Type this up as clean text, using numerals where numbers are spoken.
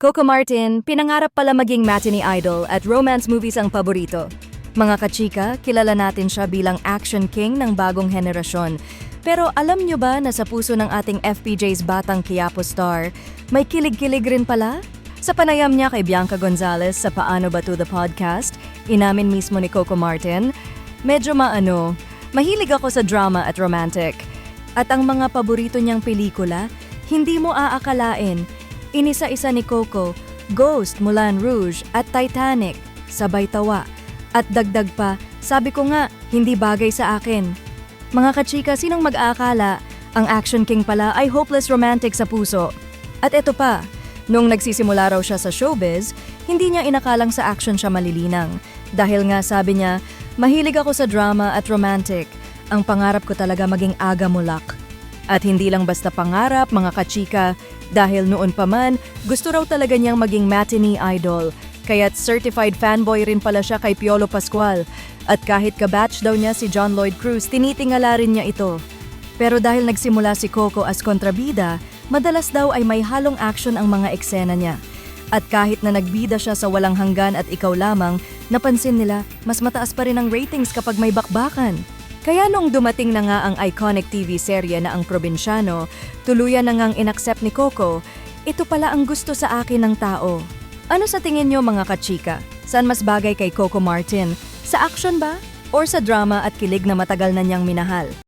Coco Martin, pinangarap pala maging matinee idol at romance movies ang paborito. Mga kachika, kilala natin siya bilang action king ng bagong henerasyon. Pero alam nyo ba na sa puso ng ating FPJ's batang Quiapo star, may kilig-kilig rin pala? Sa panayam niya kay Bianca Gonzalez sa Paano Ba To The Podcast, inamin mismo ni Coco Martin, medyo mahilig ako sa drama at romantic. At ang mga paborito niyang pelikula, hindi mo aakalain. Inisa-isa ni Coco, Ghost, Moulin Rouge at Titanic, sabay tawa. At dagdag pa, sabi ko nga, hindi bagay sa akin. Mga kachika, sinong mag-aakala, ang action king pala ay hopeless romantic sa puso. At eto pa, nung nagsisimula raw siya sa showbiz, hindi niya inakalang sa action siya malilinang. Dahil nga sabi niya, mahilig ako sa drama at romantic. Ang pangarap ko talaga maging Aga Mulak. At hindi lang basta pangarap, mga kachika, dahil noon pa man, gusto raw talaga niyang maging matinee idol. Kaya't certified fanboy rin pala siya kay Piolo Pascual. At kahit kabatch daw niya si John Lloyd Cruz, tinitingala rin niya ito. Pero dahil nagsimula si Coco as kontrabida, madalas daw ay may halong action ang mga eksena niya. At kahit na nagbida siya sa Walang Hanggan at Ikaw Lamang, napansin nila mas mataas pa rin ang ratings kapag may bakbakan. Kaya nung dumating na nga ang iconic TV serye na Ang Probinsyano, tuluyan na ngang inaccept ni Coco, ito pala ang gusto sa akin ng tao. Ano sa tingin nyo mga kachika? Saan mas bagay kay Coco Martin? Sa action ba? Or sa drama at kilig na matagal na niyang minahal?